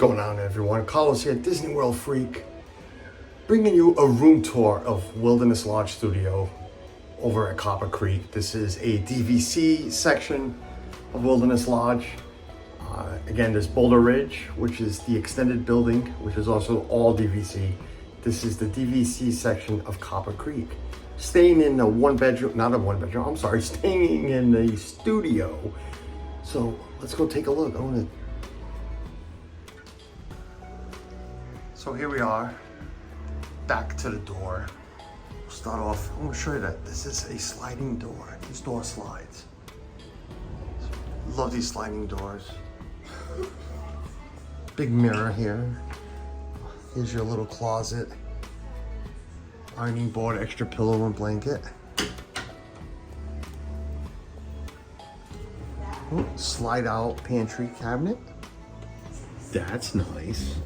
going on, everyone? Carlos here, Disney World Freak, bringing you a room tour of Wilderness Lodge Studio over at Copper Creek. This is a DVC section of Wilderness Lodge. Again, there's Boulder Ridge, which is the extended building, which is also all DVC. This is the DVC section of Copper Creek. Staying in the staying in the studio. So let's go take a look. So here we are, back to the door. We'll start off, I'm gonna show you that this is a sliding door. This door slides. Love these sliding doors. Big mirror here. Here's your little closet. Ironing board, extra pillow and blanket. Ooh, slide out pantry cabinet. That's nice.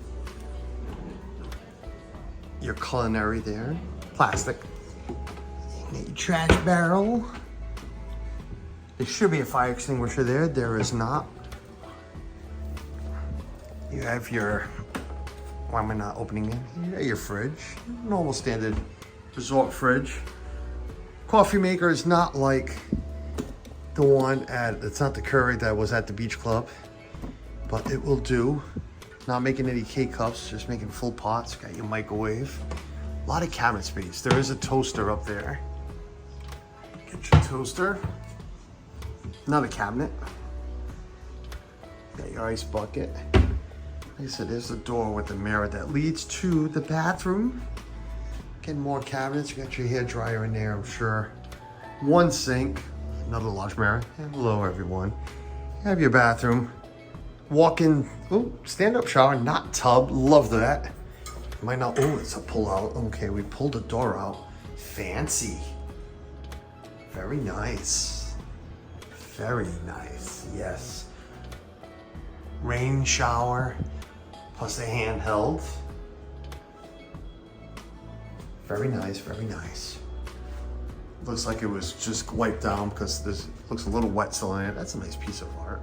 Your culinary there, plastic. Your trash barrel. There should be a fire extinguisher there. There is not. You have your, why am I not opening it? You got your fridge, normal standard resort fridge. Coffee maker is not like the one it's not the Keurig that was at the beach club, but it will do. Not making any K-cups, just making full pots. Got your microwave. A lot of cabinet space. There is a toaster up there. Get your toaster. Another cabinet. Got your ice bucket. Like I said, there's the door with the mirror that leads to the bathroom. Getting more cabinets. You got your hair dryer in there, I'm sure. One sink. Another large mirror. Hello, everyone. You have your bathroom. Walk-in, stand-up shower, not tub. Love that. Might not, it's a pull-out. Okay, we pulled the door out. Fancy. Very nice. Very nice, yes. Rain shower, plus a handheld. Very nice, very nice. Looks like it was just wiped down because this looks a little wet still in it. That's a nice piece of art.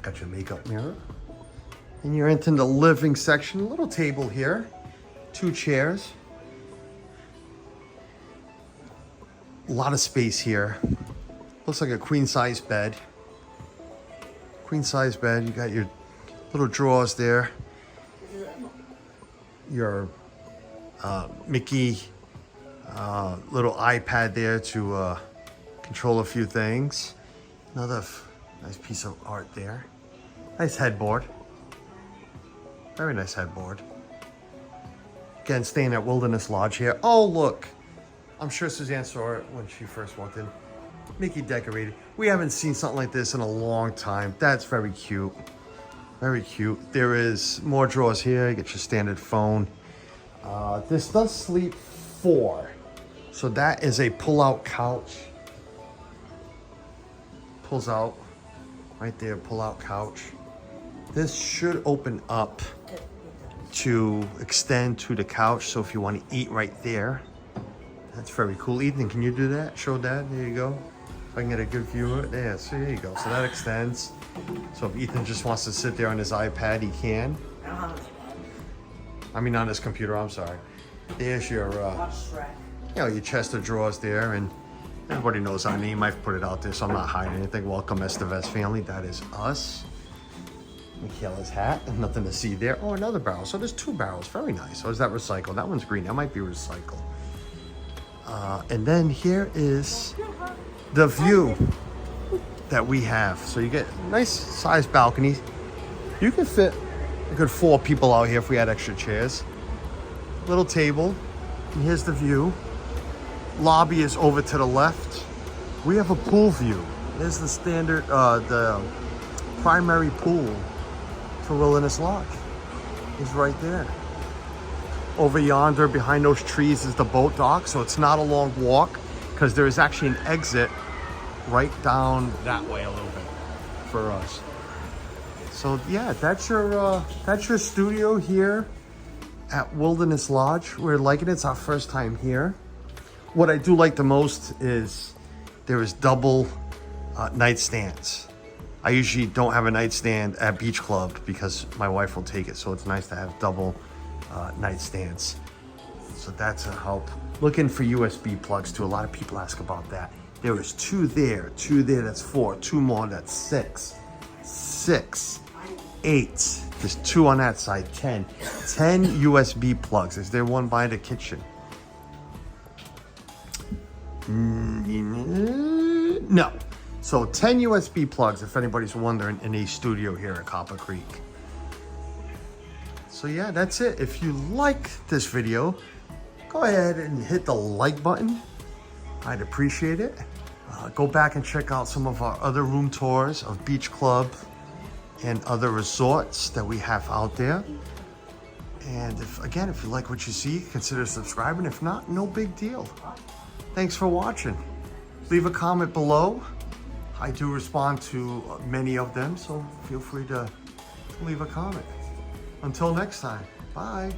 Got your makeup mirror. And you're into the living section. A little table here. 2 chairs. A lot of space here. Looks like a queen-size bed. Queen-size bed. You got your little drawers there. Your Mickey little iPad there to control a few things. Another nice piece of art there. Nice headboard. Very nice headboard. Again, staying at Wilderness Lodge here. Oh, look. I'm sure Suzanne saw it when she first walked in. Mickey decorated. We haven't seen something like this in a long time. That's very cute. Very cute. There is more drawers here. You get your standard phone. This does sleep 4. So that is a pull-out couch. Pulls out. Right there, pull-out couch. This should open up to extend to the couch. So if you want to eat right there, that's very cool. Ethan, can you do that? Show Dad. There you go. If I can get a good view of it. There, so there you go. So that extends. So if Ethan just wants to sit there on his iPad, he can. I mean, on his computer, I'm sorry. There's your, your chest of drawers there. And everybody knows our name. I've put it out there, so I'm not hiding anything. Welcome, Estevez family. That is us. Michaela's hat. Nothing to see there. Oh, another barrel. So there's 2 barrels. Very nice. Oh, is that recycled? That one's green. That might be recycled. And then here is the view that we have. So you get a nice sized balcony. You can fit a good 4 people out here if we had extra chairs. Little table. And here's the view. Lobby is over to the left. We have a pool view. There's the standard, the primary pool for Wilderness Lodge. Is right there. Over yonder, behind those trees, is the boat dock. So it's not a long walk because there is actually an exit right down that way a little bit for us. So yeah, that's your studio here at Wilderness Lodge. We're liking it. It's our first time here. What I do like the most is there is double nightstands. I usually don't have a nightstand at Beach Club because my wife will take it. So it's nice to have double nightstands. So that's a help. Looking for USB plugs too. A lot of people ask about that. There is 2 there, 2 there, that's 4, 2 more, that's 6, 8. There's 2 on that side, 10. 10 USB plugs. Is there one by the kitchen? No. So 10 USB plugs, if anybody's wondering, in a studio here at Copper Creek. So yeah, that's it. If you like this video, go ahead and hit the like button. I'd appreciate it. Go back and check out some of our other room tours of Beach Club and other resorts that we have out there. And if you like what you see, consider subscribing. If not, no big deal. Thanks for watching. Leave a comment below. I do respond to many of them, so feel free to leave a comment. Until next time, bye.